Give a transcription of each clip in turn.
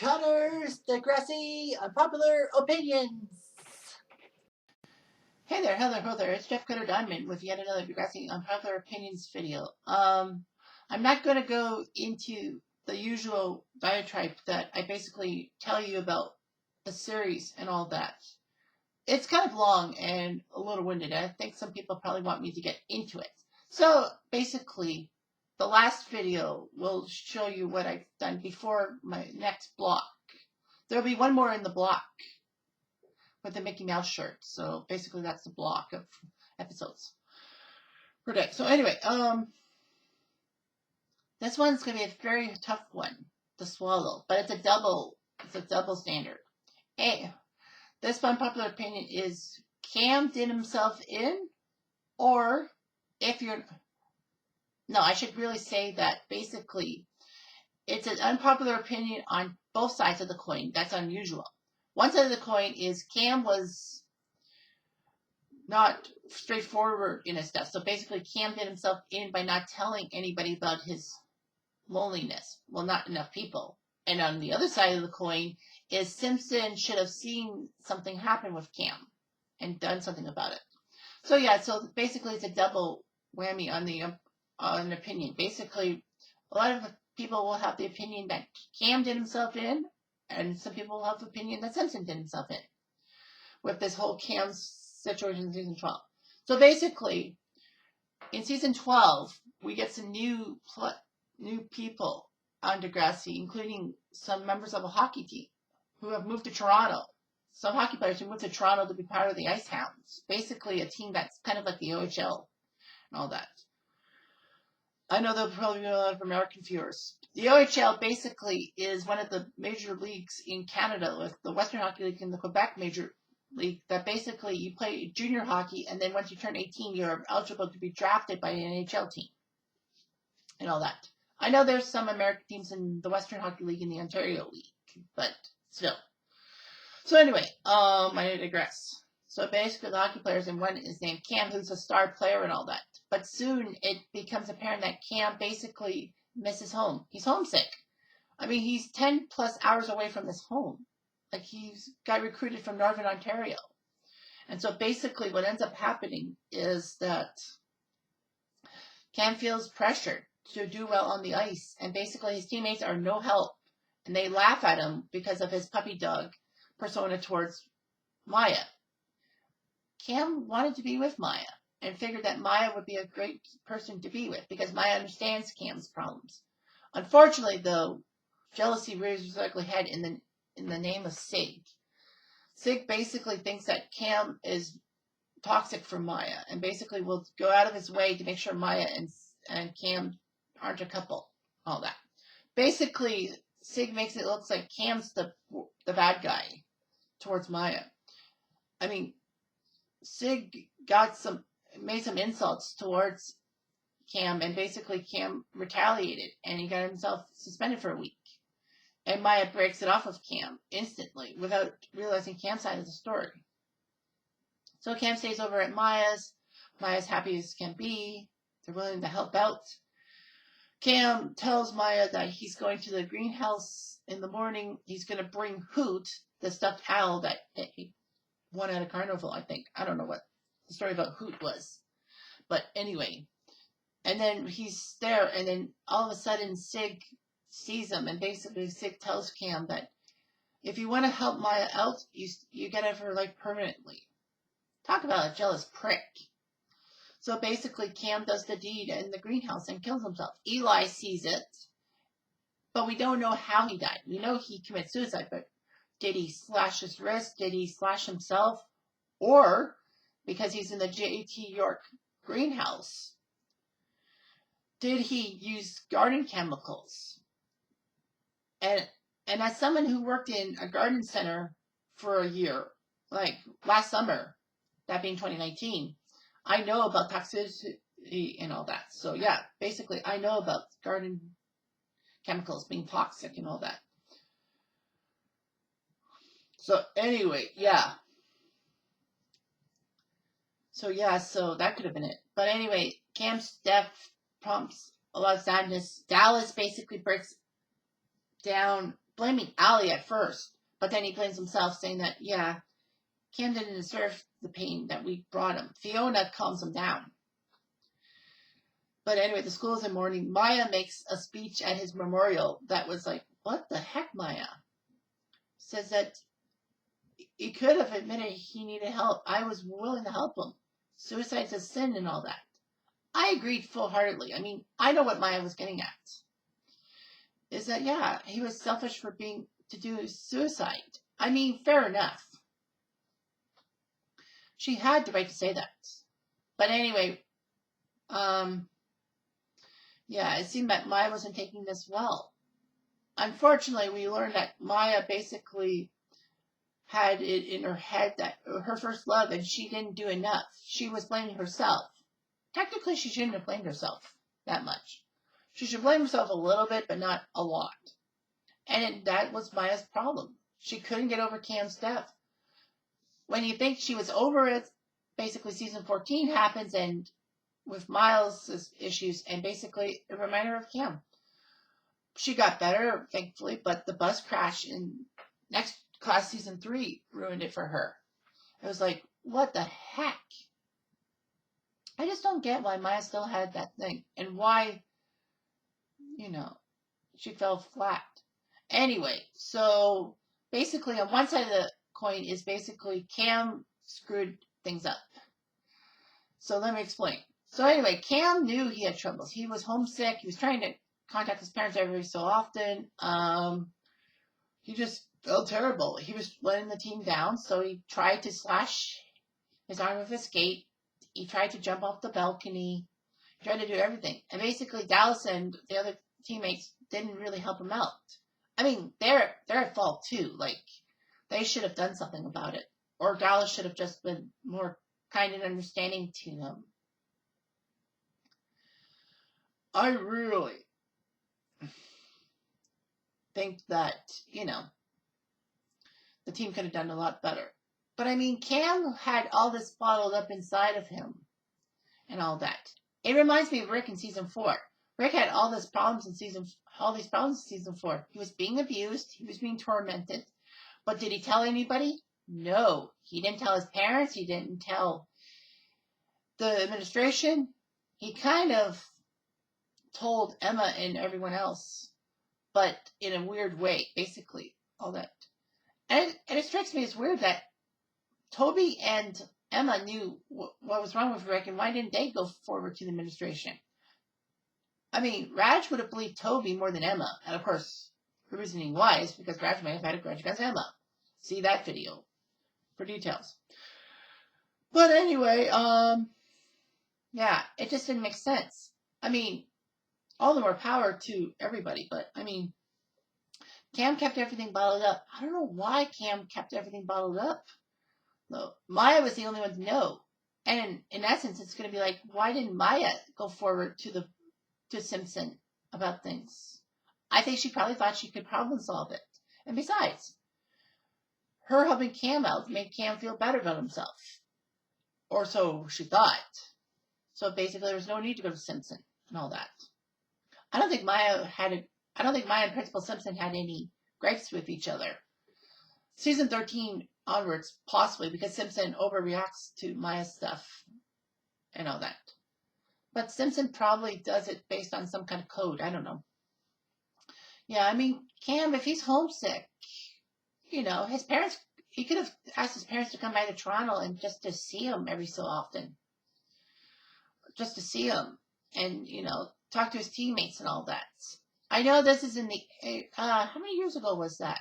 Unpopular Degrassi Unpopular Opinions. Hey there, hello there. It's Jeff Cutter Diamond with yet another Degrassi Unpopular Opinions video. I'm not going to go into the usual diatribe that I basically tell you about the series and all that. It's kind of long and a little winded. I think some people probably want me to get into it. So basically, the last video will show you what I've done before my next block. There'll be one more in the block with the Mickey Mouse shirt. So basically that's the block of episodes per day. So anyway, this one's gonna be a very tough one to swallow, but it's a double standard. This unpopular opinion is Cam did himself in, or if you're no, I should really say that basically it's an unpopular opinion on both sides of the coin. That's unusual. One side of the coin is Cam was not straightforward in his stuff. So basically Cam did himself in by not telling anybody about his loneliness. Well, not enough people. And on the other side of the coin is Simpson should have seen something happen with Cam and done something about it. So yeah, so basically it's a double whammy on the on opinion. Basically, a lot of people will have the opinion that Cam did himself in, and some people will have the opinion that Simpson did himself in with this whole Cam situation in season 12. So basically, in season 12, we get some new people on Degrassi, including some members of a hockey team who have moved to Toronto. Some hockey players who moved to Toronto to be part of the Ice Hounds. Basically, a team that's kind of like the OHL and all that. I know there'll probably be a lot of American viewers. The OHL basically is one of the major leagues in Canada, with the Western Hockey League and the Quebec Major League, that basically you play junior hockey, and then once you turn 18, you're eligible to be drafted by an NHL team and all that. I know there's some American teams in the Western Hockey League and the Ontario League, but still. So anyway, I digress. So basically the hockey players, and one is named Cam, who's a star player and all that. But soon it becomes apparent that Cam basically misses home. He's homesick. I mean, he's 10 plus hours away from his home. Like, he's got recruited from Northern Ontario. And so basically what ends up happening is that Cam feels pressured to do well on the ice. And basically his teammates are no help. And they laugh at him because of his puppy dog persona towards Maya. Cam wanted to be with Maya and figured that Maya would be a great person to be with because Maya understands Cam's problems. Unfortunately, though, jealousy rears its ugly head in the name of Sig. Sig basically thinks that Cam is toxic for Maya and basically will go out of his way to make sure Maya and Cam aren't a couple. All that. Basically, Sig makes it look like Cam's the bad guy towards Maya. I mean, Sig made some insults towards Cam, and basically Cam retaliated, and he got himself suspended for a week. And Maya breaks it off of Cam instantly without realizing Cam's side of the story. So Cam stays over at Maya's. Maya's happy as can be. They're willing to help out. Cam tells Maya that he's going to the greenhouse in the morning. He's going to bring Hoot, the stuffed owl that he won at a carnival, I think. I don't know what the story about Hoot was. But anyway. And then he's there, and then all of a sudden Sig sees him, and basically Sig tells Cam that if you want to help Maya out, you get it for life permanently. Talk about a jealous prick. So basically Cam does the deed in the greenhouse and kills himself. Eli sees it, but we don't know how he died. We know he committed suicide, but did he slash his wrist? Did he slash himself? Or, because he's in the J.T. York greenhouse, did he use garden chemicals? And as someone who worked in a garden center for a year, like last summer, that being 2019, I know about toxicity and all that. So yeah, basically I know about garden chemicals being toxic and all that. So anyway, yeah. So that could have been it. But anyway, Cam's death prompts a lot of sadness. Dallas basically breaks down blaming Allie at first, but then he blames himself, saying that, yeah, Cam didn't deserve the pain that we brought him. Fiona calms him down. But anyway, the school is in mourning. Maya makes a speech at his memorial that was like, what the heck, Maya? Says that he could have admitted he needed help. I was willing to help him. Suicide's a sin and all that. I agreed full-heartedly. I mean, I know what Maya was getting at. Is that, yeah, he was selfish for to do suicide. I mean, fair enough. She had the right to say that. But anyway, yeah, it seemed that Maya wasn't taking this well. Unfortunately, we learned that Maya basically had it in her head that her first love, and she didn't do enough. She was blaming herself. Technically, she shouldn't have blamed herself that much. She should blame herself a little bit, but not a lot. And that was Maya's problem. She couldn't get over Cam's death. When you think she was over it, basically season 14 happens, and with Miles' issues, and basically a reminder of Cam. She got better, thankfully, but the bus crash in next class season 3 ruined it for her. It was like, what the heck? I just don't get why Maya still had that thing, and why, she fell flat. Anyway, so basically on one side of the coin is basically Cam screwed things up. So let me explain. So anyway, Cam knew he had troubles. He was homesick. He was trying to contact his parents every so often. He just felt terrible. He was letting the team down, so he tried to slash his arm with his skate. He tried to jump off the balcony. He tried to do everything. And basically, Dallas and the other teammates didn't really help him out. I mean, they're at fault too. Like, they should have done something about it. Or Dallas should have just been more kind and understanding to him. I really think that, the team could have done a lot better. But I mean, Cam had all this bottled up inside of him and all that. It reminds me of Rick in season 4. Rick had all these problems in season 4. He was being abused. He was being tormented. But did he tell anybody? No. He didn't tell his parents. He didn't tell the administration. He kind of told Emma and everyone else, but in a weird way, basically, all that. And it strikes me as weird that Toby and Emma knew what was wrong with Rick, and why didn't they go forward to the administration? I mean, Raj would have believed Toby more than Emma, and of course, the reasoning why is because Raj may have had a grudge against Emma. See that video for details. But anyway, yeah, it just didn't make sense. I mean, all the more power to everybody, but I mean, Cam kept everything bottled up. I don't know why Cam kept everything bottled up. No, Maya was the only one to know. And in essence, it's going to be like, why didn't Maya go forward to Simpson about things? I think she probably thought she could problem solve it. And besides, her helping Cam out made Cam feel better about himself. Or so she thought. So basically, there was no need to go to Simpson and all that. I don't think Maya and Principal Simpson had any gripes with each other. Season 13 onwards, possibly, because Simpson overreacts to Maya's stuff and all that. But Simpson probably does it based on some kind of code. I don't know. Yeah, I mean, Cam, if he's homesick, his parents, he could have asked his parents to come by to Toronto and just to see him every so often. Just to see him and, talk to his teammates and all that. I know this is in the, how many years ago was that?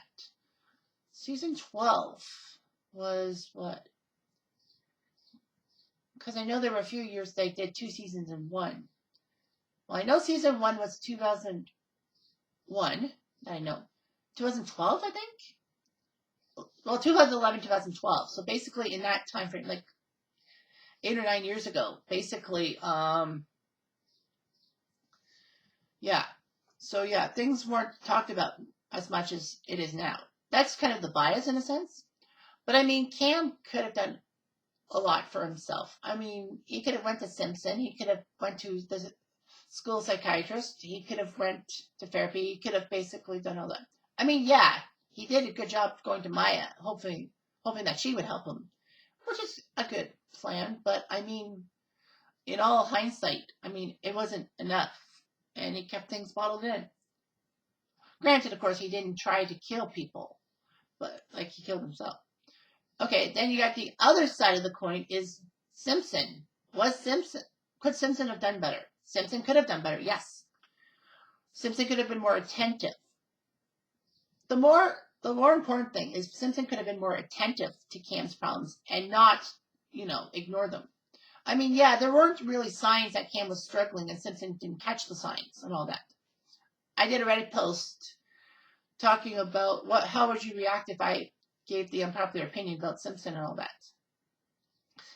Season 12 was what? Because I know there were a few years they did 2 seasons in one. Well, I know season 1 was 2001. I know. 2012, I think? Well, 2011, 2012. So basically in that time frame, like 8 or 9 years ago, basically, yeah. So yeah, things weren't talked about as much as it is now. That's kind of the bias in a sense. But I mean, Cam could have done a lot for himself. I mean, he could have went to Simpson. He could have went to the school psychiatrist. He could have went to therapy. He could have basically done all that. I mean, yeah, he did a good job going to Maya, hoping that she would help him, which is a good plan. But I mean, in all hindsight, I mean, it wasn't enough, and he kept things bottled in. Granted, of course, he didn't try to kill people, but like he killed himself. Okay, then you got the other side of the coin is Simpson. Could Simpson have done better? Simpson could have done better, yes. Simpson could have been more attentive. The more important thing is Simpson could have been more attentive to Cam's problems and not, ignore them. I mean, yeah, there weren't really signs that Cam was struggling and Simpson didn't catch the signs and all that. I did a Reddit post talking about how would you react if I gave the unpopular opinion about Simpson and all that.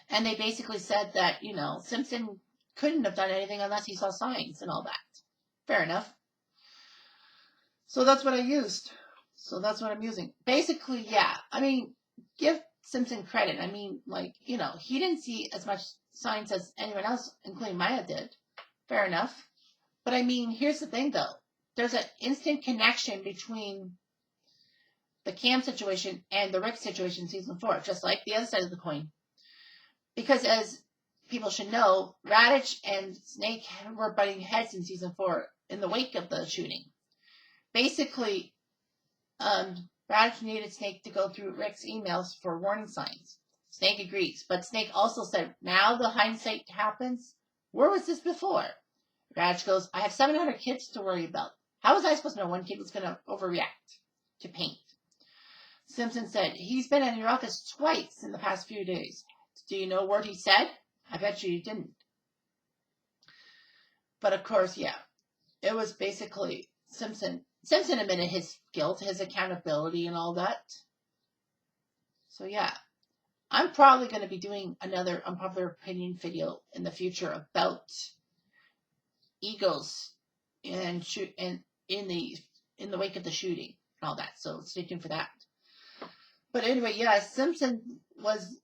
And they basically said that, Simpson couldn't have done anything unless he saw signs and all that. Fair enough. So that's what I used. So that's what I'm using. Basically, yeah. I mean, give Simpson credit. I mean, he didn't see as much signs as anyone else, including Maya, did. Fair enough. But I mean, here's the thing, though. There's an instant connection between the Cam situation and the Rick situation in season 4, just like the other side of the coin. Because as people should know, Raditch and Snake were butting heads in season 4 in the wake of the shooting. Basically, Raditch needed Snake to go through Rick's emails for warning signs. Snake agrees, but Snake also said, now the hindsight happens. Where was this before? Raditch goes, I have 700 kids to worry about. How was I supposed to know one kid was going to overreact to paint? Simpson said, he's been in your office twice in the past few days. Do you know what he said? I bet you didn't. But of course, yeah, it was basically Simpson. Simpson admitted his guilt, his accountability, and all that. So yeah, I'm probably going to be doing another unpopular opinion video in the future about egos and in the wake of the shooting and all that. So stay tuned for that. But anyway, yeah, Simpson was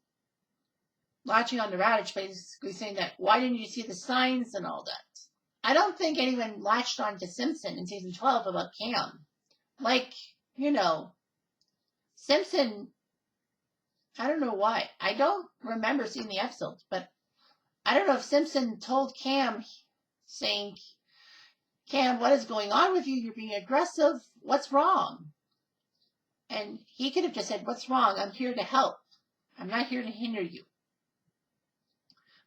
latching on to Raditch, basically saying that, why didn't you see the signs and all that? I don't think anyone latched on to Simpson in season 12 about Cam. Simpson, I don't know why. I don't remember seeing the episode, but I don't know if Simpson told Cam, saying, Cam, what is going on with you? You're being aggressive. What's wrong? And he could have just said, what's wrong? I'm here to help. I'm not here to hinder you.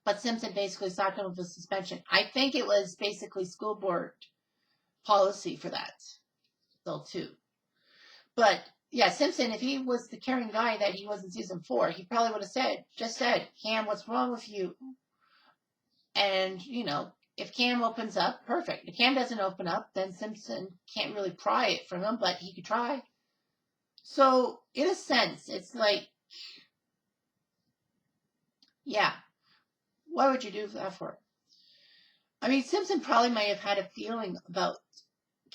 But Simpson basically slapped him with a suspension. I think it was basically school board policy for that, though, too. But, yeah, Simpson, if he was the caring guy that he was in season 4, he probably would have just said, Cam, what's wrong with you? And, if Cam opens up, perfect. If Cam doesn't open up, then Simpson can't really pry it from him, but he could try. So, in a sense, it's like, yeah, what would you do that for? I mean, Simpson probably might have had a feeling about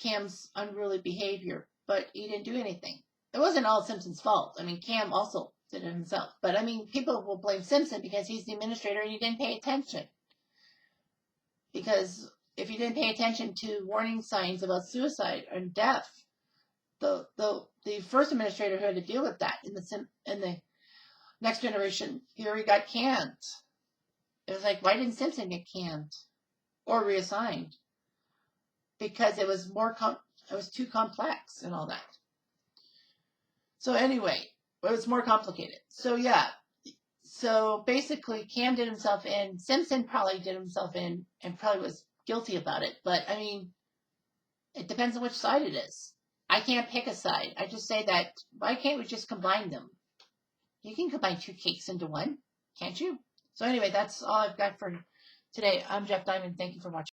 Cam's unruly behavior, but he didn't do anything. It wasn't all Simpson's fault. I mean, Cam also did it himself. But, I mean, people will blame Simpson because he's the administrator and he didn't pay attention. Because if you didn't pay attention to warning signs about suicide and death, the first administrator who had to deal with that in the next generation, here he got canned. It was like, why didn't Simpson get canned or reassigned? Because it was it was too complex and all that. So anyway, it was more complicated. So yeah. So basically, Cam did himself in. Simpson probably did himself in and probably was guilty about it. But, I mean, it depends on which side it is. I can't pick a side. I just say that, why can't we just combine them? You can combine 2 cakes into one, can't you? So anyway, that's all I've got for today. I'm Jeff Diamond. Thank you for watching.